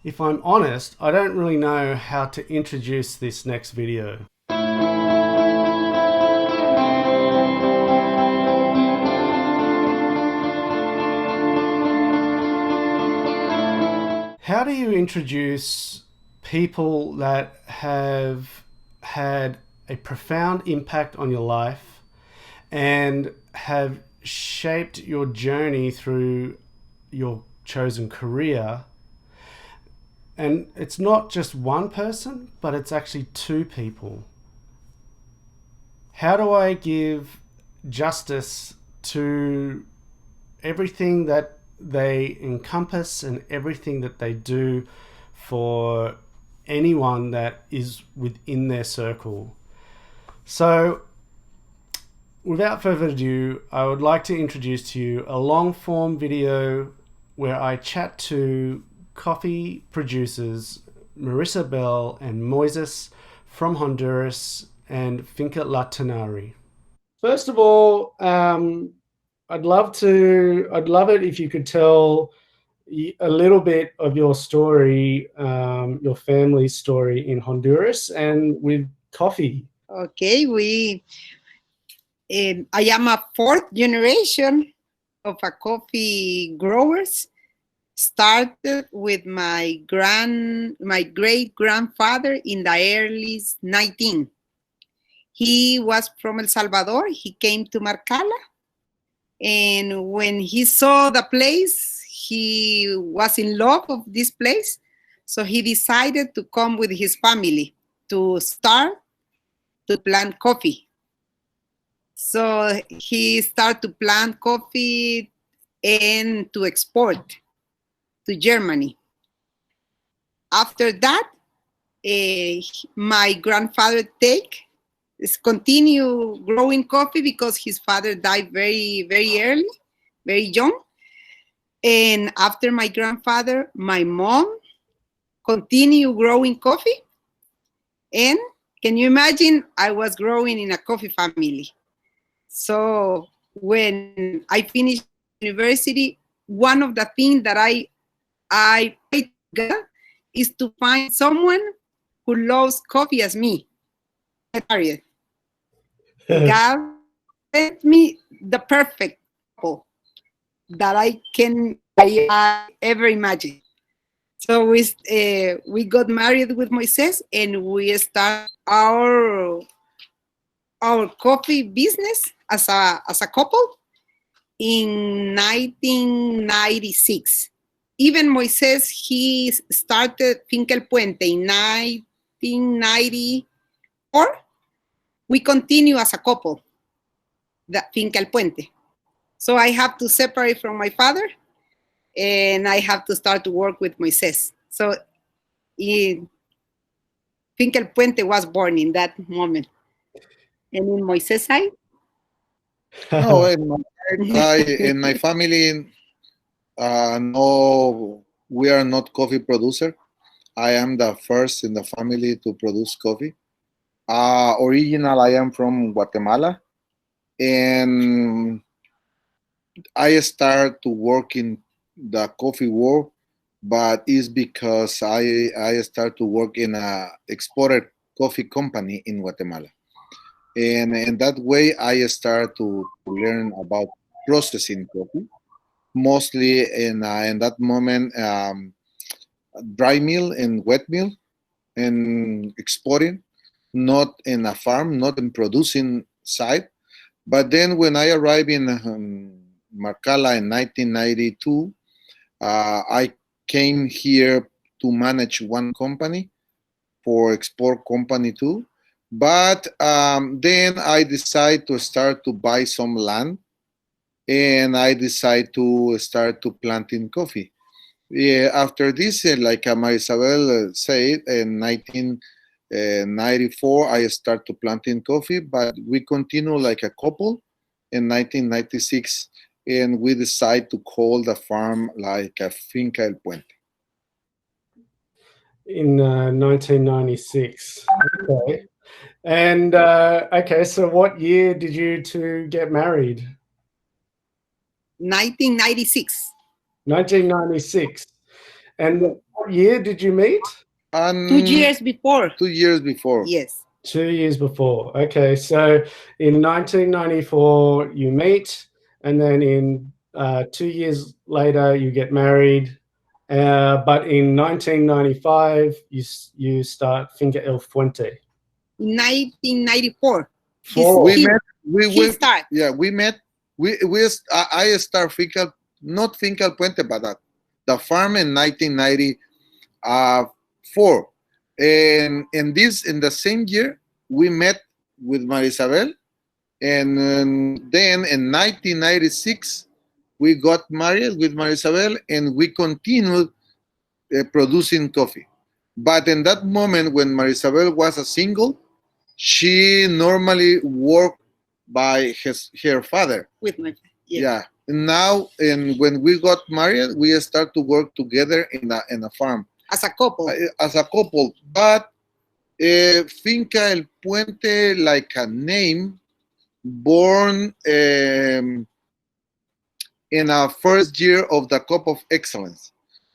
If I'm honest, I don't really know how to introduce this next video. How do you introduce people that have had a profound impact on your life and have shaped your journey through your chosen career? And it's not just one person, but it's actually two people. How do I give justice to everything that they encompass and everything that they do for anyone that is within their circle? So, without further ado, I would like to introduce to you a long form video where I chat to coffee producers Marysabel and Moisess from Honduras and Finca La Tanairi. First of all, I'd love it if you could tell a little bit of your story, your family's story in Honduras and with coffee. Okay, I am a fourth generation of a coffee growers. Started with my great grandfather in the early 19. He was from El Salvador. He came to Marcala, and when he saw the place, he was in love of this place. So he decided to come with his family to start to plant coffee. So he started to plant coffee and to export to Germany. After that, my grandfather continue growing coffee because his father died very, very early, very young. And after my grandfather, my mom continued growing coffee. And can you imagine? I was growing in a coffee family. So when I finished university, one of the things that I prayed to God is to find someone who loves coffee as me. God sent me the perfect couple that I ever imagine. So we got married with Moisess, and we start our coffee business as a couple in 1996. Even Moisés, he started Finca El Puente in 1994. We continue as a couple, the Finca El Puente. So I have to separate from my father, and I have to start to work with Moisés. So Finca El Puente was born in that moment. And in Moisés' side? No, in my family, no, we are not coffee producer. I am the first in the family to produce coffee. Original, I am from Guatemala, and I start to work in the coffee world, but it's because I start to work in a exported coffee company in Guatemala. And in that way, I start to learn about processing coffee, mostly in that moment, dry mill and wet mill, and exporting, not in a farm, not in producing side. But then when I arrived in Marcala in 1992, I came here to manage one company for export company too. But then I decided to start to buy some land, and I decided to start to planting coffee. Yeah, after this, like Marysabel said, in 1994, I start to planting coffee, but we continue like a couple in 1996, and we decide to call the farm like a Finca El Puente. In 1996. Okay. And okay, so what year did you two get married? 1996. 1996. And what year did you meet? 2 years before. 2 years before. Yes. 2 years before. Okay, so in 1994 you meet, and then in 2 years later you get married. But in 1995 you start Finca El Fuente. 1994. We met. We start. Yeah, we met. I start Finca, not Finca El Puente, but the farm in 1994. And in the same year we met with Marysabel, and then in 1996 we got married with Marysabel, and we continued producing coffee. But in that moment, when Marysabel was a single, she normally worked by her father. With my Yeah. And now, and when we got married, we start to work together in a farm as a couple. But Finca El Puente, like a name, born in our first year of the Cup of Excellence,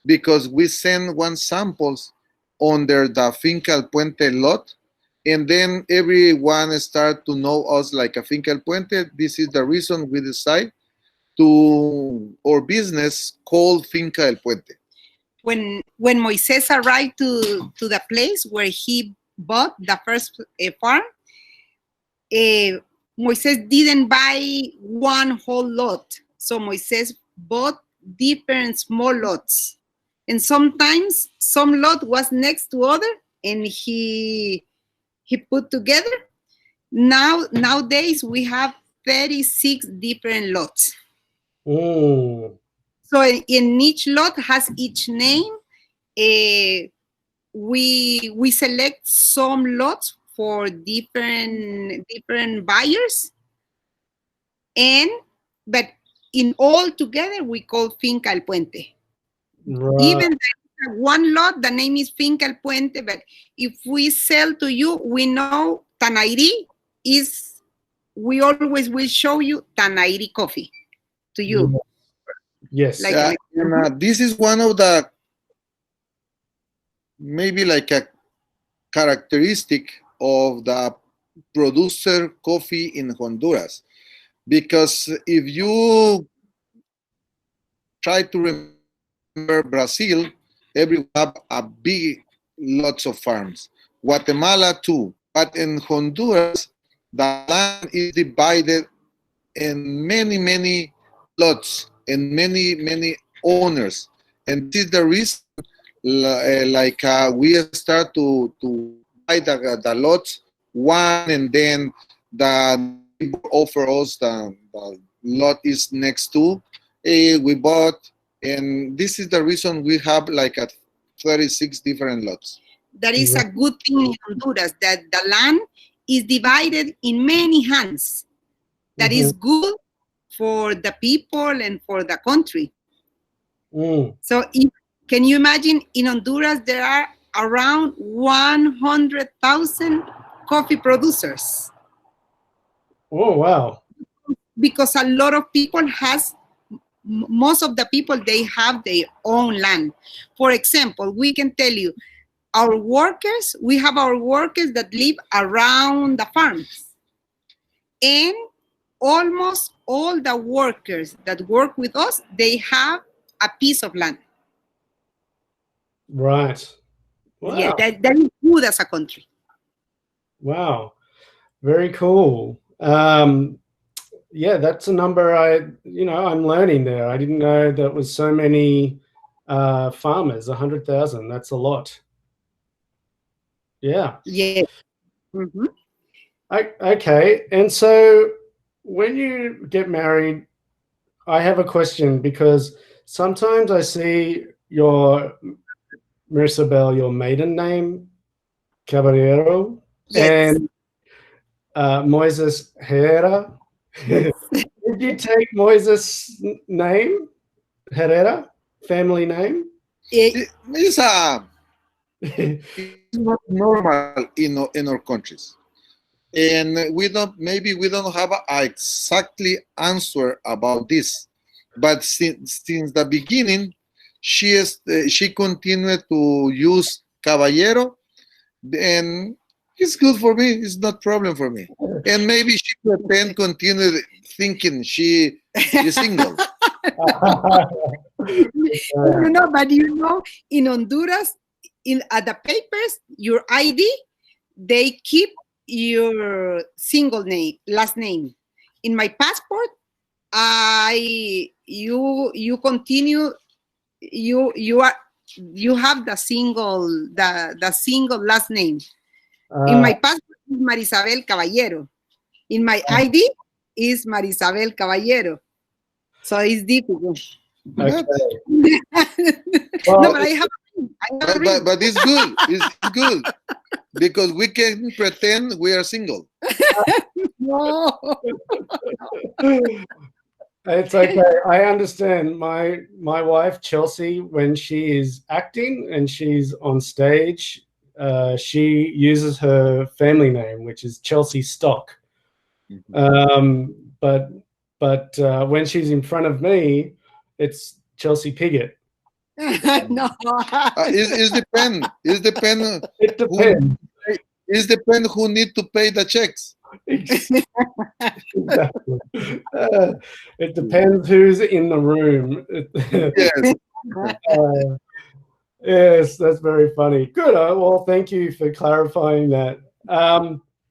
because we send one samples under the Finca El Puente lot, and then everyone start to know us like a Finca El Puente. This is the reason we decide to our business called Finca El Puente. When Moisés arrived to the place where he bought the first farm, Moisés didn't buy one whole lot. So Moisés bought different small lots. And sometimes some lot was next to other, and he put together. Nowadays we have 36 different lots. Mm. So in each lot has each name. We select some lots for different buyers, but in all together we call Finca El Puente. Right. Even one lot, the name is Finca El Puente, but if we sell to you, we know Tanairi is. We always will show you Tanairi coffee to you. Yes. Like this is one of the maybe like a characteristic of the producer coffee in Honduras, because if you try to remember Brazil, everyone have a big lots of farms. Guatemala too, but in Honduras the land is divided in many lots and many owners, and this is the reason we start to buy the lots one, and then the neighbor offer us the lot is next to we bought, and this is the reason we have like 36 different lots. That is a good thing in Honduras, that the land is divided in many hands. That is good for the people and for the country. So can you imagine, in Honduras there are around 100,000 coffee producers. Oh, wow. Because a lot of people most of the people, they have their own land. For example, we can tell you, we have our workers that live around the farms. And almost all the workers that work with us, they have a piece of land. Right. Wow. Yeah, that is good as a country. Wow. Very cool. Yeah, that's a number I'm learning there. I didn't know that was so many farmers, 100,000. That's a lot. Yeah. Yeah. Mm-hmm. Okay. And so when you get married, I have a question, because sometimes I see your Marysabel, your maiden name, Caballero, yes. and Moisés Harrer. Did you take Moisés' name, Harrer, family name? It's not normal in our countries, and we don't have an exactly answer about this. But since the beginning, she continued to use Caballero, and it's good for me. It's not problem for me. And maybe she pretend continue thinking she is single. But in Honduras, at the papers, your ID, they keep your single name, last name. In my passport, you continue, you have the single last name. In my passport is Marysabel Caballero. In my ID is Marysabel Caballero. So it's difficult. Okay. No, but I have a ring. But it's good. It's good because we can pretend we are single. No. It's okay. I understand. My wife Chelsea, when she is acting and she's on stage, she uses her family name, which is Chelsea Stock. But when she's in front of me, it's Chelsea Pigot. No. It depends. It depends. It depends. It depends who need to pay the checks. Exactly. It depends who's in the room. Yes. Yes, that's very funny. Good. Well, thank you for clarifying that.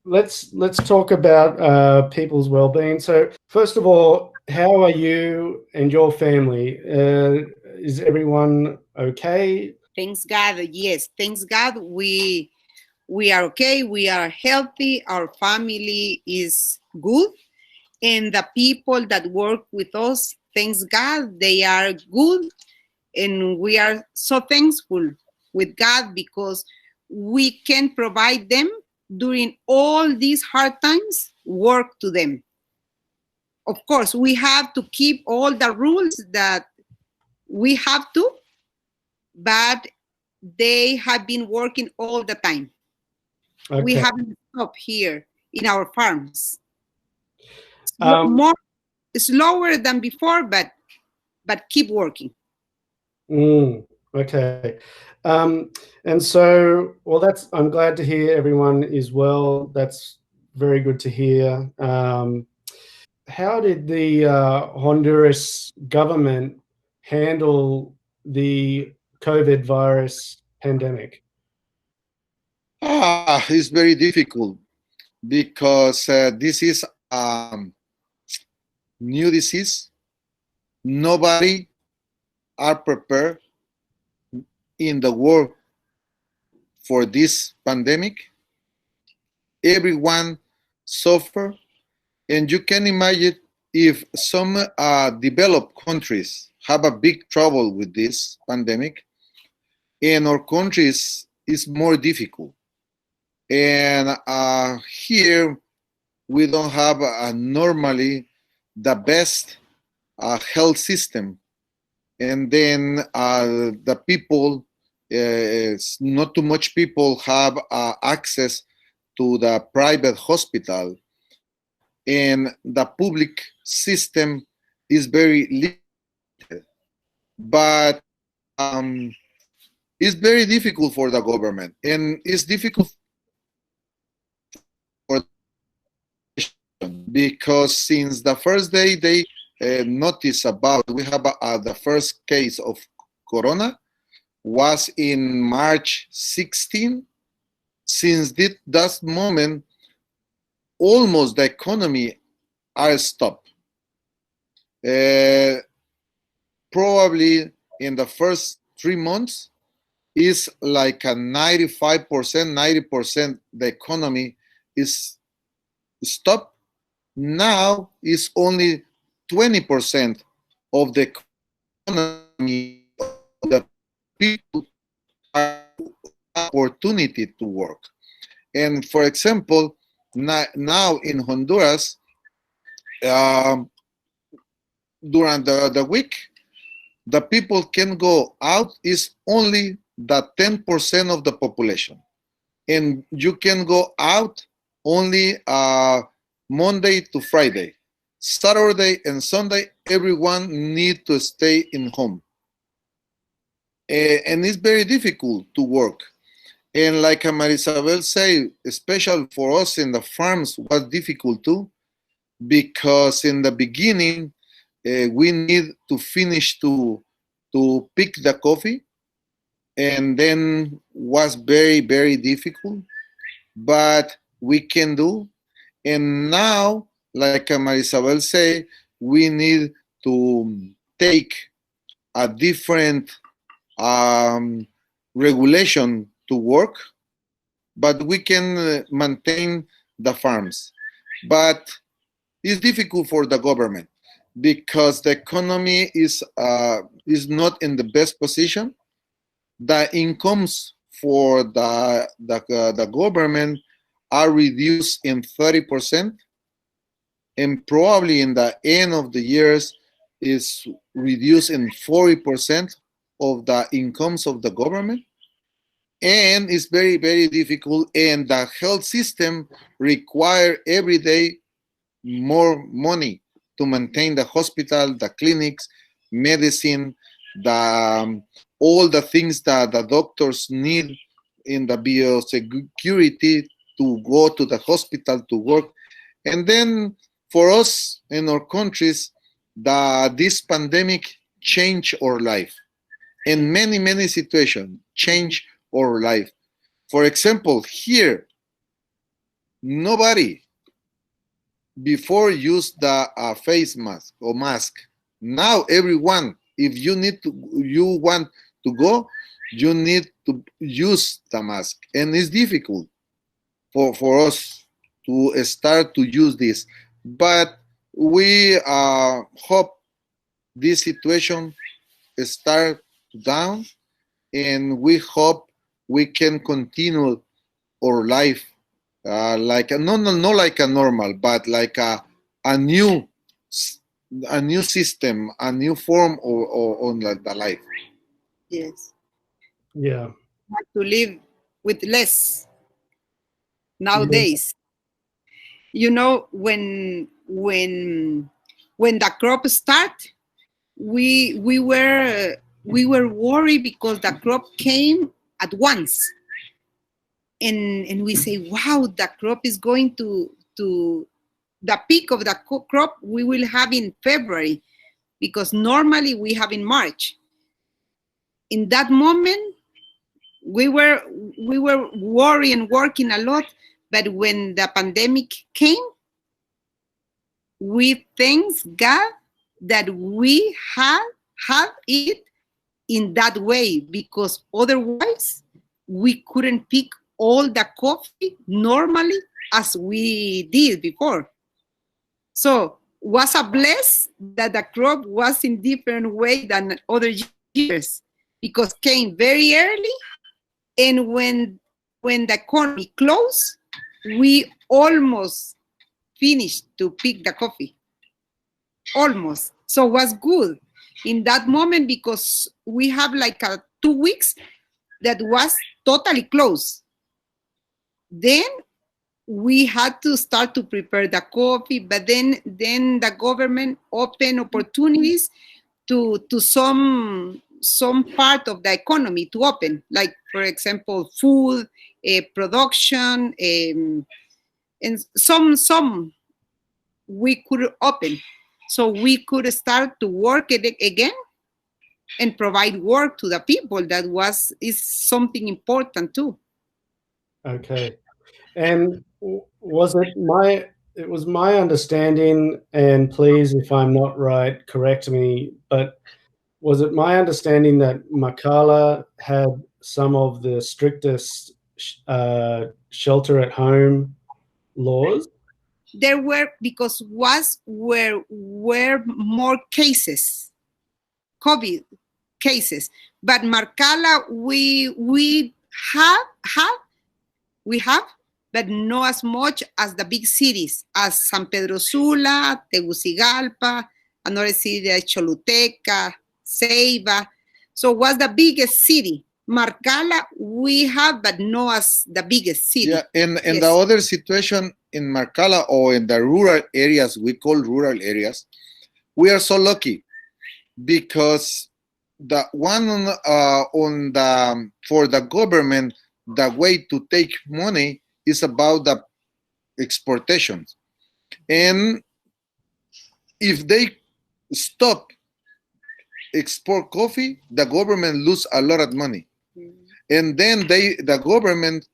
Let's talk about people's well-being. So, first of all, how are you and your family? Is everyone okay? Thanks God. Yes, thanks God. We are okay. We are healthy. Our family is good, and the people that work with us, thanks God, they are good, and we are so thankful with God because we can provide them during all these hard times, work to them. Of course, we have to keep all the rules that we have to, but they have been working all the time. Okay. We haven't stopped here in our farms. Um, Slower than before, but keep working. Okay. And so, well, I'm glad to hear everyone is well. That's very good to hear. How did the Honduras government handle the COVID virus pandemic? It's very difficult because this is new disease. Nobody are prepared in the world for this pandemic. Everyone suffer, and you can imagine if some developed countries have a big trouble with this pandemic, in our countries is more difficult. And here we don't have normally the best health system, and then the people, not too much people have access to the private hospital, and the public system is very limited. But it's very difficult for the government, and it's difficult for because since the first day they noticed about we have the first case of corona was in March 16. Since that moment, almost the economy are stopped. Probably in the first 3 months is like a 95%, 90% the economy is stopped. Now is only 20% of the economy of the people have opportunity to work. And for example, now in Honduras, during the week, the people can go out is only the 10% of the population. And you can go out only Monday to Friday. Saturday and Sunday, everyone need to stay in home. and it's very difficult to work. And like Marysabel say, especially for us in the farms, was difficult too, because in the beginning we need to finish to pick the coffee, and then was very, very difficult, but we can do. And now, like Marysabel say, we need to take a different regulation to work, but we can maintain the farms. But it's difficult for the government because the economy is not in the best position. The incomes for the government are reduced in 30%, and probably in the end of the years is reduced in 40% of the incomes of the government. And it's very, very difficult, and the health system require every day more money to maintain the hospital, the clinics, medicine, the all the things that the doctors need in the biosecurity to go to the hospital to work. And then for us in our countries, this pandemic changed our life. In many, many situations, change our life. For example, here, nobody before used the face mask or mask. Now everyone, if you want to go, you need to use the mask. And it's difficult for us to start to use this. But we hope this situation start down, and we hope we can continue our life like not like a normal, but like a new system, a new form on the life. Yes. Yeah. Have to live with less nowadays. You know, when the crop start, we were worried because the crop came at once, and we say, wow, the crop is going to the peak of the crop we will have in February, because normally we have in March. In that moment, we were worried and working a lot, but when the pandemic came, we thank God that we had it in that way, because otherwise we couldn't pick all the coffee normally as we did before. So was a bless that the crop was in different way than other years, because came very early, and when the economy closed, we almost finished to pick the coffee. Almost. So it was good in that moment, because we have like 2 weeks that was totally closed. Then we had to start to prepare the coffee, but then the government opened opportunities to some part of the economy to open, like for example food production, and some we could open, so we could start to work again and provide work to the people. That is something important too. Okay. And was it my understanding, and please, if I'm not right, correct me, but was it my understanding that Macala had some of the strictest shelter at home laws? There were, because were more cases, COVID cases, but Marcala we have, but not as much as the big cities, as San Pedro Sula, Tegucigalpa, another city like Choluteca, Ceiba. So what's the biggest city? Marcala we have, but not as the biggest city. Yeah, and the other situation in Marcala, or in the rural areas, we call rural areas, we are so lucky because the one on the for the government, the way to take money is about the exportations, and if they stop export coffee, the government lose a lot of money, and then the government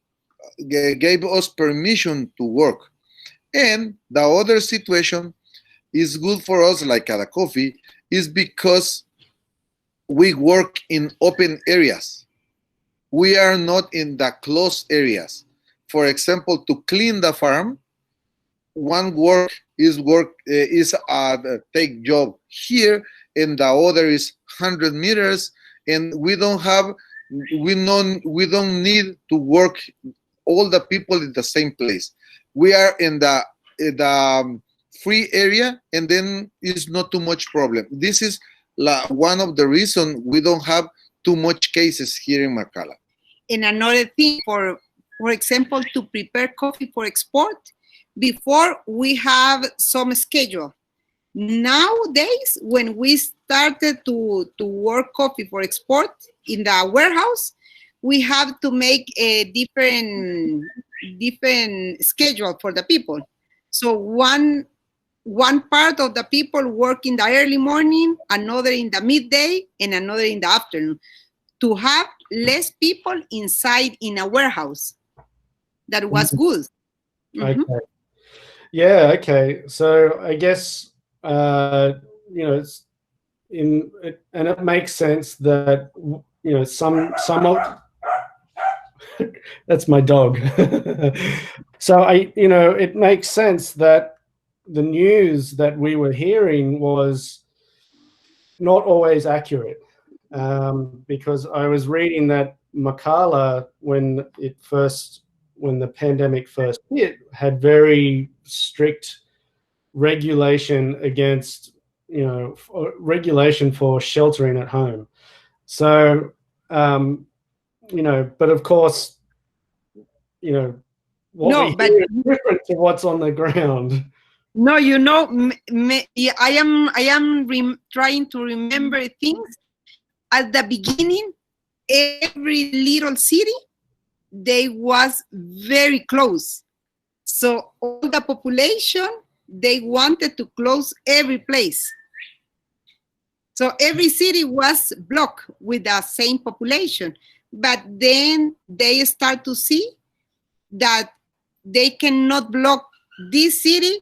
gave us permission to work. And the other situation is good for us, like at the coffee, is because we work in open areas. We are not in the closed areas. For example, to clean the farm, one work is a take job here, and the other is 100 meters, and we don't need to work all the people in the same place. We are in the free area, and then it's not too much problem. This is one of the reasons we don't have too much cases here in Marcala. And another thing, for example, to prepare coffee for export, before we have some schedule. Nowadays, when we started to work coffee for export in the warehouse, we have to make a different schedule for the people. So one part of the people work in the early morning, another in the midday, and another in the afternoon, to have less people inside in a warehouse. That was good. Okay. Yeah. Okay. So I guess it's and it makes sense that some of that's my dog. So it makes sense that the news that we were hearing was not always accurate, because I was reading that Marcala, when the pandemic first hit, had very strict regulation against, regulation for sheltering at home. So, but of course, what we hear is different to what's on the ground. No, I am trying to remember things. At the beginning, every little city, they was very close. So all the population, they wanted to close every place. So every city was blocked with the same population. But then they start to see that they cannot block this city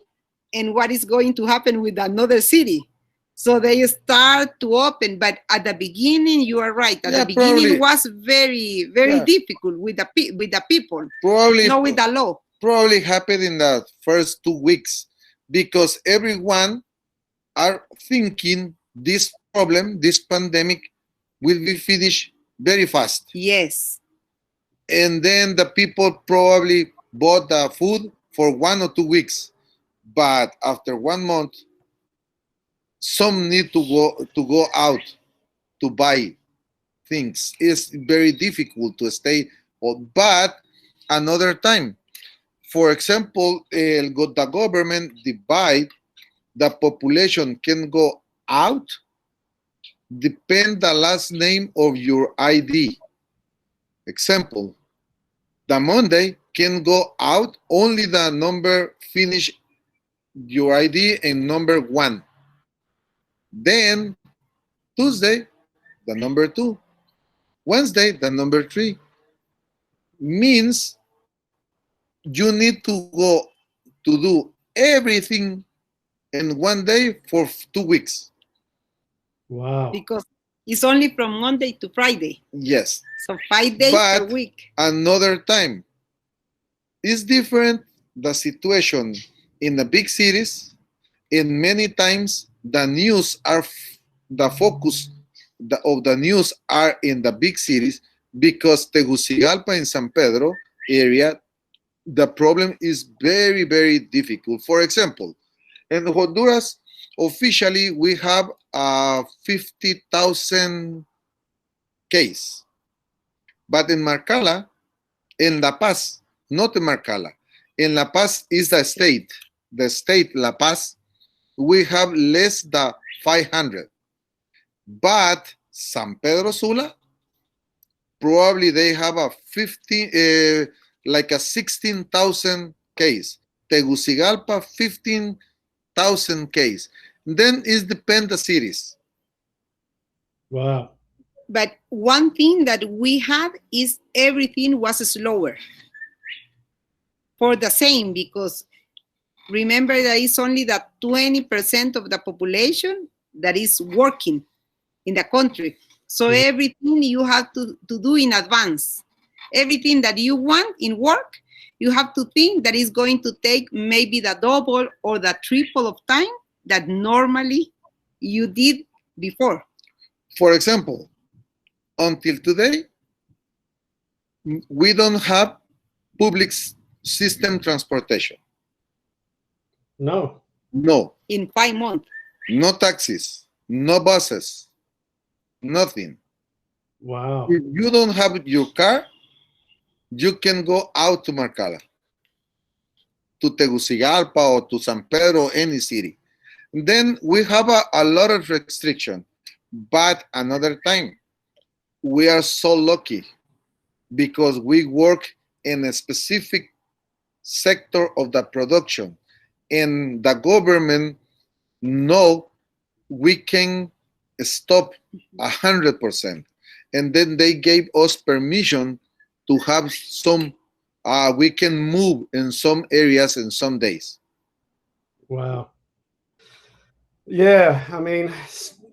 and what is going to happen with another city. So they start to open, but at the beginning, you are right. At the beginning, it was very, very difficult with the people. Probably not with the law. Probably happened in the first 2 weeks, because everyone are thinking this problem, this pandemic, will be finished very fast. Yes. And then the people probably bought the food for 1 or 2 weeks, but after 1 month, some need to go out to buy things. It's very difficult to stay. But another time, for example, the government divide the population can go out, depend the last name of your ID. Example, the Monday can go out only the number finish your ID and number 1. Then Tuesday, the number 2. Wednesday, the number 3. Means you need to go to do everything in 1 day for 2 weeks. Wow. Because it's only from Monday to Friday. Yes. So 5 days per week. Another time, it's different, the situation in the big cities. And many times the news are, the focus of the news are in the big cities, because Tegucigalpa and San Pedro area, the problem is very, very difficult. For example, in Honduras, officially we have 50,000 case. But in Marcala, in La Paz, not in Marcala, in La Paz is the state La Paz, we have less than 500. But San Pedro Sula, probably they have a 16,000 case. Tegucigalpa, 15,000 case. Then it depends the cities. Wow. But one thing that we had is everything was slower for the same, because remember that it's only that 20% of the population that is working in the country. So everything you have to do in advance. Everything that you want in work, you have to think that is going to take maybe the double or the triple of time that normally you did before. For example, until today, we don't have public system transportation. No. No. In 5 months. No taxis, no buses, nothing. Wow. If you don't have your car, you can go out to Marcala, to Tegucigalpa or to San Pedro, any city. Then we have a lot of restriction. But another time, we are so lucky because we work in a specific sector of the production, and the government know we can stop 100%, and then they gave us permission to have some. We can move in some areas in some days. Wow. Yeah, I mean,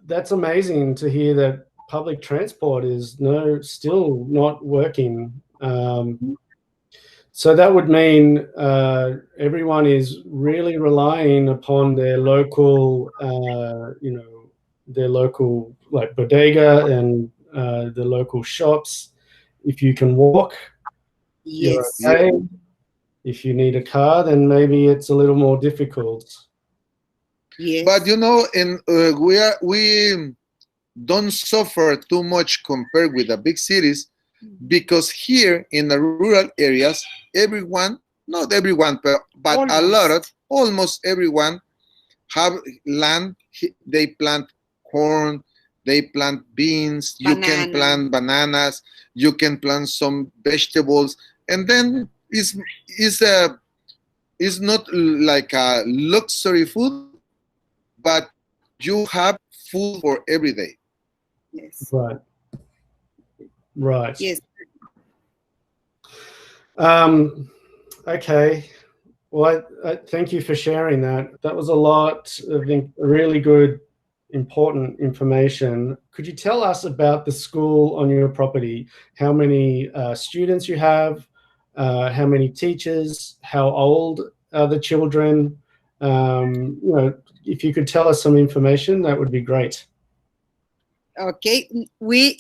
that's amazing to hear that public transport is still not working. So that would mean everyone is really relying upon their local, their local like bodega and the local shops. If you can walk, Yes. you're okay. If you need a car, then maybe it's a little more difficult. Yes. But we don't suffer too much compared with the big cities, because here in the rural areas, everyone, not everyone, but almost everyone have land. They plant corn, they plant beans, you can plant bananas, you can plant some vegetables, and then it's not like a luxury food, but you have food for every day. Yes. Right. Yes. Okay. Well, thank you for sharing that. That was a lot of really good, important information. Could you tell us about the school on your property? How many students you have? How many teachers? How old are the children? If you could tell us some information, that would be great. Okay. We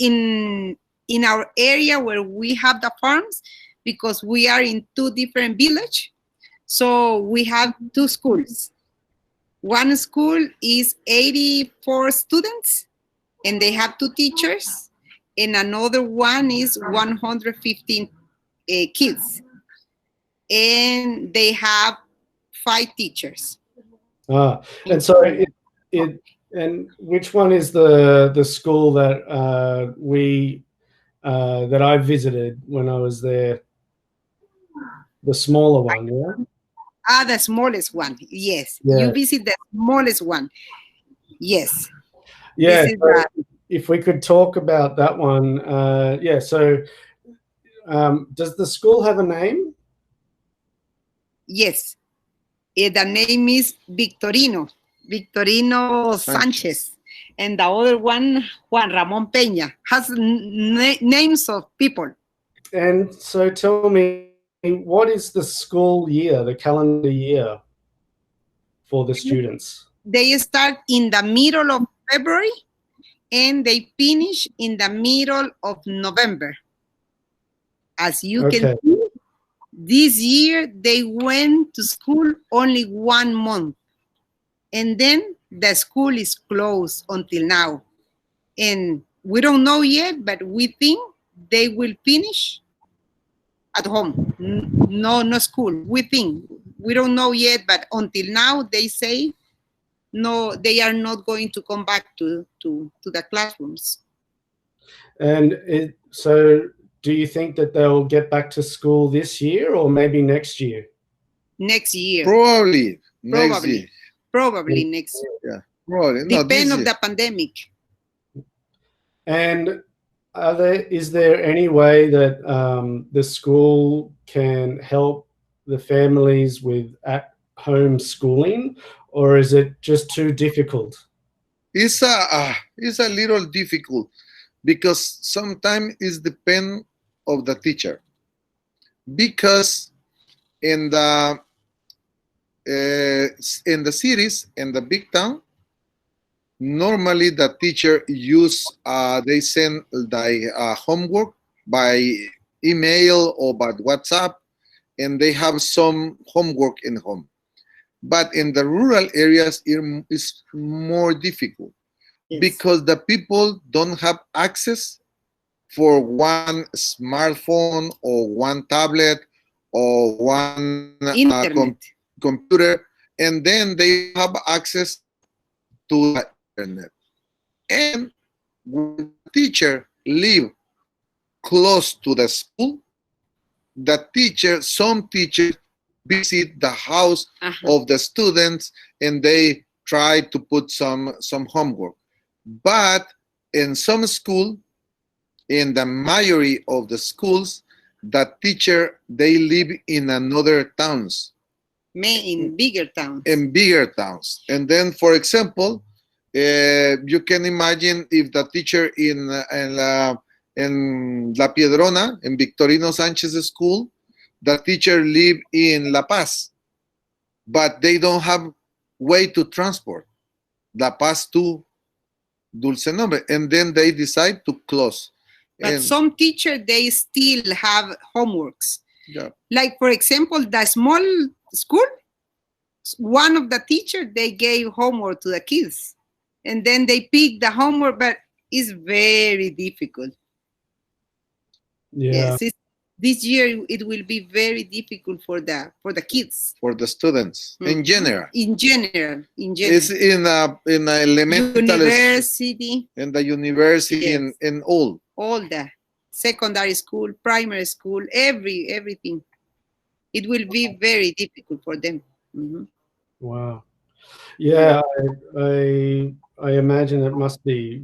in our area where we have the farms, because we are in 2 different villages, so we have 2 schools. One school is 84 students, and they have 2 teachers, and another one is 115 kids, and they have 5 teachers. And so and which one is the school that that I visited when I was there? The smaller one, yeah? The smallest one, yes. Yeah. You visit the smallest one, yes. Yeah, so if we could talk about that one. So does the school have a name? Yes. The name is Victorino Sanchez. And the other one, Juan Ramon Peña, has names of people. And so tell me, what is the school year, the calendar year for the students? They start in the middle of February and they finish in the middle of November. As you can see, this year they went to school only 1 month. And then the school is closed until now. And we don't know yet, but we think they will finish at home. No school. We think. We don't know yet, but until now they say no, they are not going to come back to the classrooms. And so do you think that they'll get back to school this year or maybe next year? Next year. Probably next year. Probably next year. Yeah, probably. No, Depend this of year. the pandemic. And is there any way that the school can help the families with at-home schooling, or is it just too difficult? It's a little difficult because sometimes it depends of the teacher. Because in the cities, in the big town, normally the teacher they send the homework by email or by WhatsApp, and they have some homework in home. But in the rural areas, it's more difficult. Yes. Because the people don't have access for one smartphone or one tablet or one computer, and then they have access to the internet. And when the teacher live close to the school, some teachers visit the house of the students and they try to put some homework. But in some school, in the majority of the schools, the teacher, they live in another towns. In bigger towns. In bigger towns. And then, for example, you can imagine if the teacher in La Piedrona, in Victorino Sanchez's school, the teacher live in La Paz, but they don't have way to transport La Paz to Dulce Nombre, and then they decide to close. But some teachers, they still have homeworks. Yeah. Like, for example, the small school, one of the teachers, they gave homework to the kids. And then they pick the homework, but it's very difficult. Yeah. Yes, this year it will be very difficult for the kids. For the students, in general. In general. It's in elementary. University. In the university, yes. in all the secondary school, primary school, everything. It will be very difficult for them. Mm-hmm. Wow. Yeah, I imagine it must be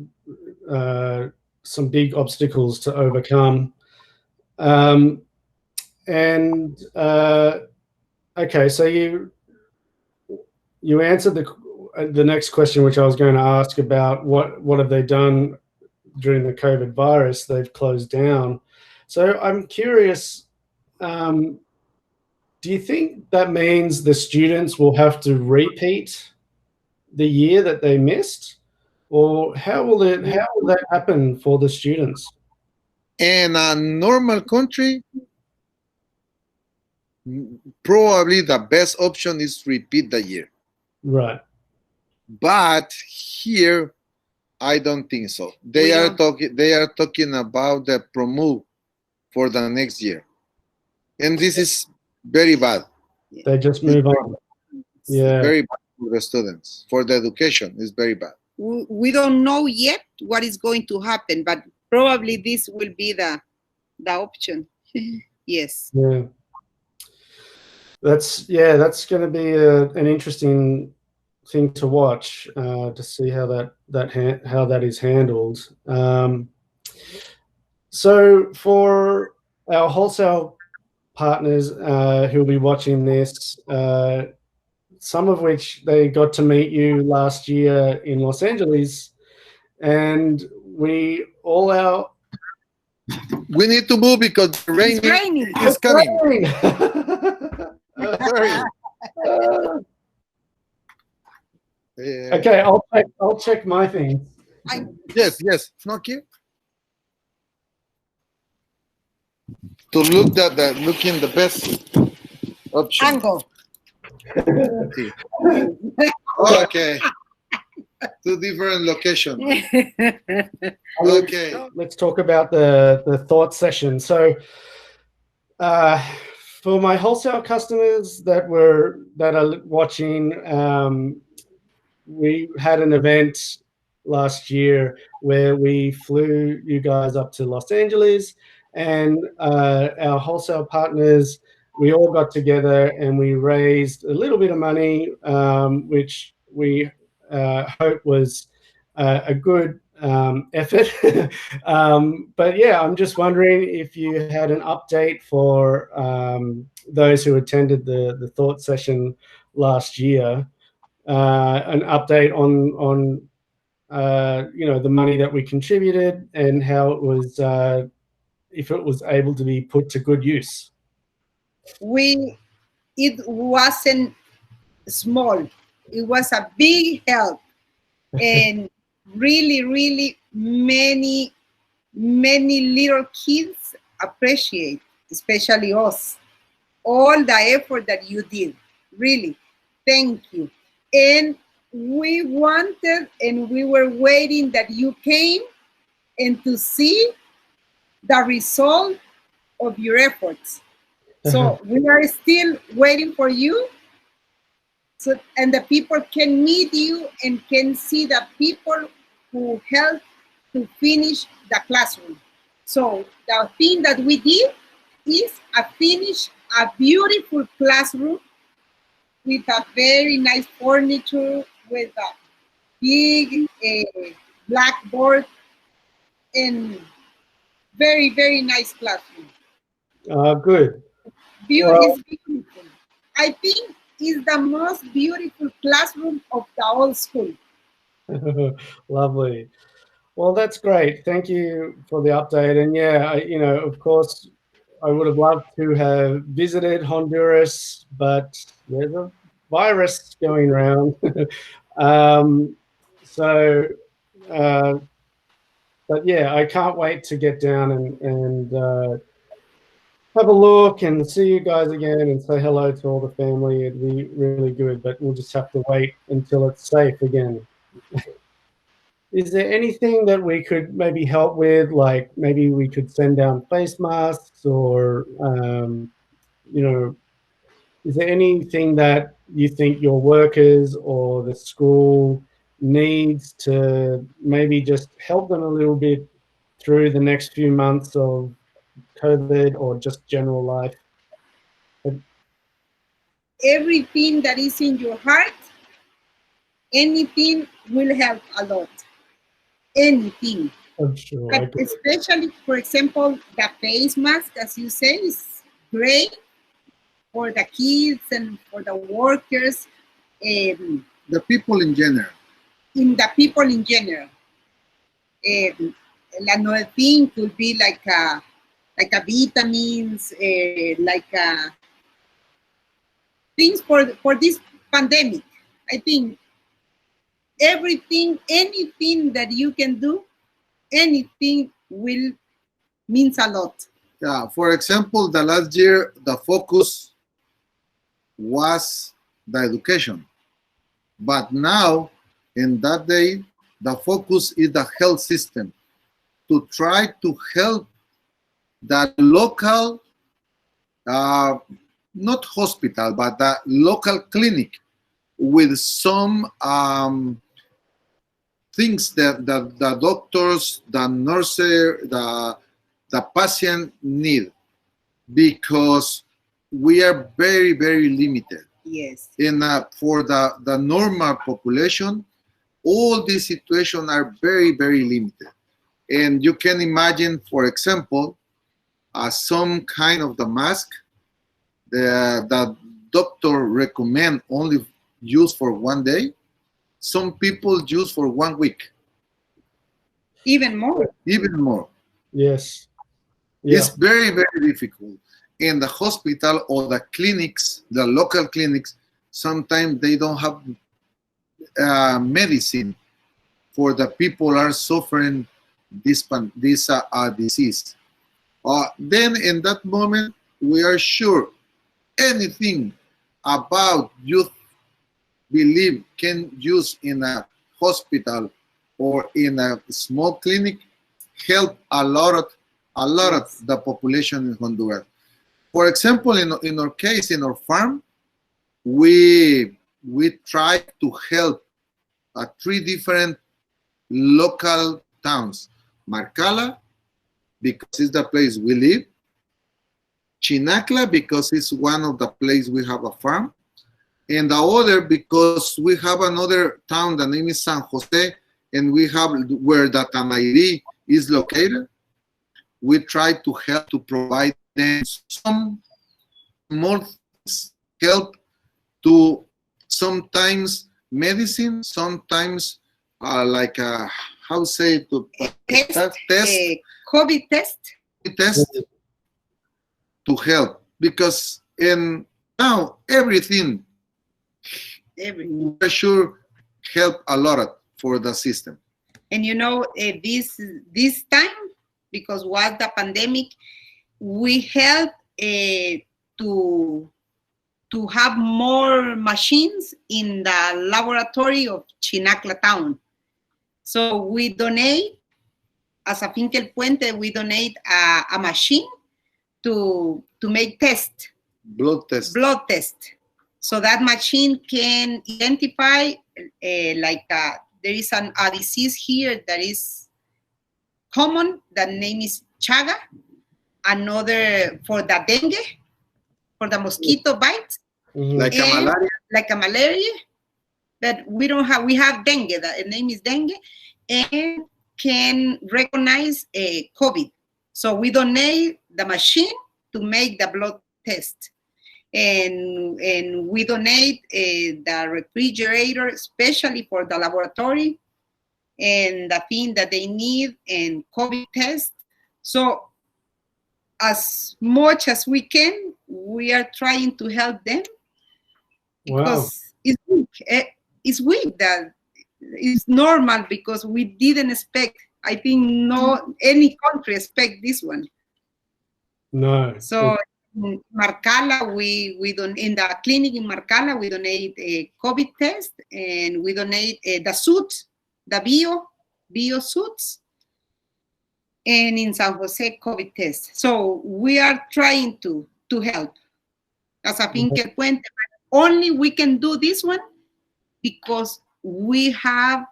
some big obstacles to overcome. Okay, so you answered the next question, which I was going to ask about what have they done during the COVID virus. They've closed down. So I'm curious, do you think that means the students will have to repeat the year that they missed, or how will that happen for the students? In a normal country, probably the best option is repeat the year. Right. But here, I don't think so. They are talking about the promo for the next year, and this is very bad. They just move on. Yeah. Very bad for the students. For the education, it's very bad. We don't know yet what is going to happen, but probably this will be the option. Yes. Yeah. That's going to be an interesting thing to watch, to see how that is handled. So for our wholesale partners who'll be watching this, some of which they got to meet you last year in Los Angeles, and we need to move because the rain is coming. Okay, I'll check my thing. Yes, Snocky. To look in the best option. Angle. Okay. Two different locations. Okay. Let's talk about the thought session. So for my wholesale customers that are watching, we had an event last year, where we flew you guys up to Los Angeles, and our wholesale partners, we all got together and we raised a little bit of money, which we hope was a good effort. But yeah, I'm just wondering if you had an update for those who attended the thought session last year, an update on the money that we contributed and how it was, if it was able to be put to good use. It wasn't small. It was a big help, and really many little kids appreciate, especially us, all the effort that you did. Really, thank you. And we wanted and we were waiting that you came and to see the result of your efforts. So we are still waiting for you, so and the people can meet you and can see the people who helped to finish the classroom. So the thing that we did is finish a beautiful classroom with a very nice furniture, with a big blackboard, and very nice classroom. Good. It's beautiful. I think it's the most beautiful classroom of the whole school. Lovely. Well, that's great. Thank you for the update. And yeah, of course, I would have loved to have visited Honduras, but there's a virus going around. But yeah, I can't wait to get down and have a look and see you guys again and say hello to all the family. It'd be really good, but we'll just have to wait until it's safe again. Is there anything that we could maybe help with? Like maybe we could send down face masks, or, is there anything that you think your workers or the school needs to maybe just help them a little bit through the next few months of COVID or just general life? Everything that is in your heart, anything will help a lot. Anything. I'm sure. But especially, for example, the face mask, as you say, is great for the kids and for the workers. The people in general. The people in general. Another thing could be like a vitamins, things for this pandemic. I think everything, anything that you can do, anything will means a lot. Yeah, for example, the last year, the focus was the education. But now, in that day, the focus is the health system, to try to help the local, not hospital, but the local clinic with some things that the doctors, the nurses, the patient need, because we are very limited. Yes. And for the normal population, all these situations are very limited. And you can imagine, for example, some kind of the mask the doctor recommend only use for 1 day. Some people use for 1 week. Even more. Even more. Yes. Yeah. It's very difficult. In the hospital or the clinics, the local clinics, sometimes they don't have medicine for the people are suffering this disease. Then in that moment, we are sure anything about you believe can use in a hospital or in a small clinic help a lot of the population in Honduras. For example, in our case, in our farm, we try to help 3 different local towns. Marcala, because it's the place we live. Chinacla, because it's one of the places we have a farm. And the other, because we have another town, the name is San Jose, and we have where the Tanairi is located. We try to help to provide them some more help to sometimes medicine, sometimes like a, how say to test COVID test to help, because in now everything for sure help a lot for the system. And you know, this time, because was the pandemic, we help to have more machines in the laboratory of Chinacla town. So we donate, as a Finca El Puente, we donate a machine to make blood test. So that machine can identify there is a disease here that is common. The name is Chaga. Another for the dengue, for the mosquito bites. Like a malaria. Like a malaria. But we don't have, we have dengue. The name is dengue. And can recognize COVID. So we donate the machine to make the blood test. And we donate the refrigerator, especially for the laboratory, and the thing that they need, and COVID test. So as much as we can, we are trying to help them, because it's weak. It's weak, that it's normal, because we didn't expect, I think no any country expect this one. No. So in Marcala, we don't, in the clinic in Marcala, we donate a COVID test, and we donate the suits, the bio suits, and in San Jose COVID test. So we are trying to help as a Finca El Puente. Only we can do this one because we have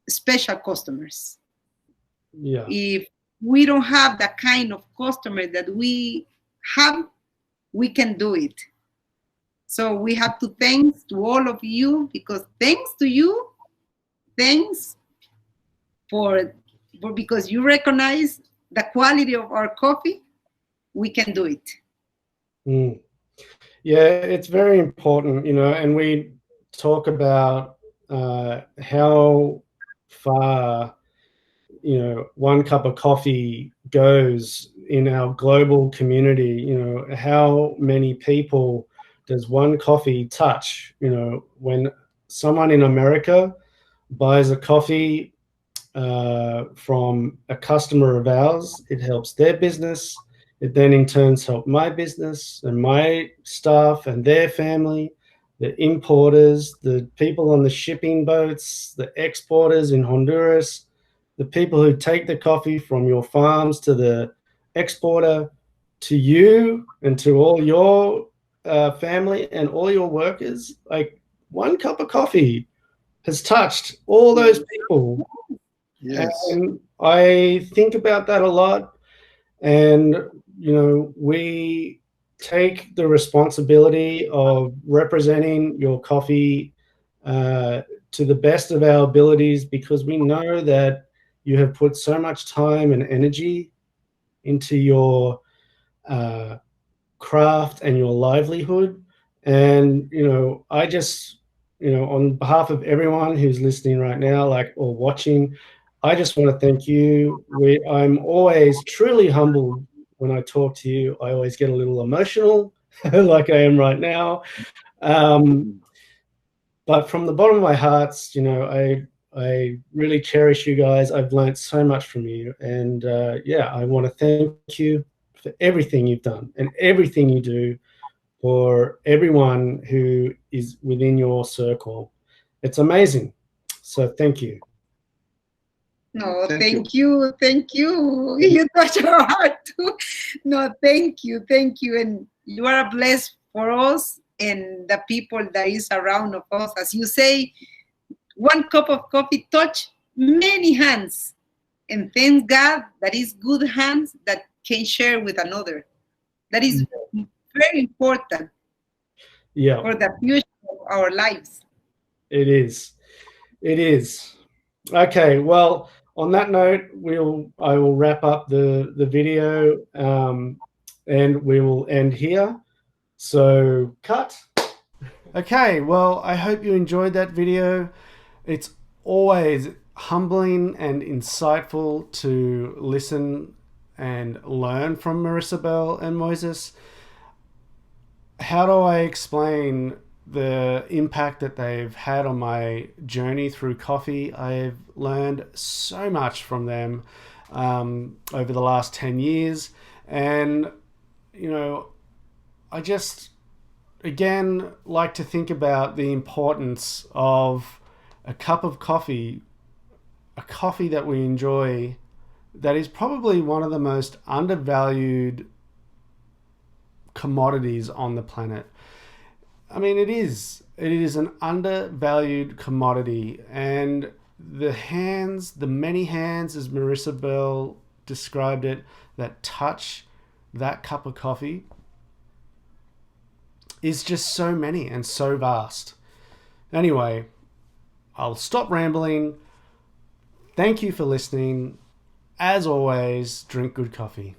special customers. Yeah. If we don't have the kind of customer that we have, we can do it. So we have to thanks to all of you, because thanks to you, thanks for because you recognize the quality of our coffee, we can do it. Yeah, it's very important, you know, and we talk about how far, you know, one cup of coffee goes in our global community. You know, how many people does one coffee touch? You know, when someone in America buys a coffee from a customer of ours, it helps their business. It then in turns helps my business and my staff and their family, the importers, the people on the shipping boats, the exporters in Honduras, the people who take the coffee from your farms to the exporter, to you and to all your family and all your workers. Like, one cup of coffee has touched all those people. Yes. And I think about that a lot. And, you know, we take the responsibility of representing your coffee to the best of our abilities, because we know that you have put so much time and energy into your craft and your livelihood. And, you know, I just, you know, on behalf of everyone who's listening right now, like, or watching, I just want to thank you. I'm always truly humbled when I talk to you. I always get a little emotional, like I am right now. But from the bottom of my heart, you know, I really cherish you guys. I've learned so much from you. And yeah, I want to thank you for everything you've done and everything you do for everyone who is within your circle. It's amazing. So thank you. No, thank you. You touch our heart too. No, thank you. And you are a blessing for us and the people that is around of us. As you say, one cup of coffee touch many hands. And thank God that is good hands that can share with another. That is very important Yeah, for the future of our lives. it is. It is. Okay, well, on that note, I will wrap up the video, and we will end here. So, cut. Okay, well, I hope you enjoyed that video. It's always humbling and insightful to listen and learn from Marysabel and Moisess. How do I explain the impact that they've had on my journey through coffee? I've learned so much from them over the last 10 years. And, you know, I just, again, like to think about the importance of a cup of coffee, a coffee that we enjoy, that is probably one of the most undervalued commodities on the planet. I mean, it is an undervalued commodity, and the many hands, as Marysabel described it, that touch that cup of coffee is just so many and so vast. Anyway, I'll stop rambling. Thank you for listening. As always, drink good coffee.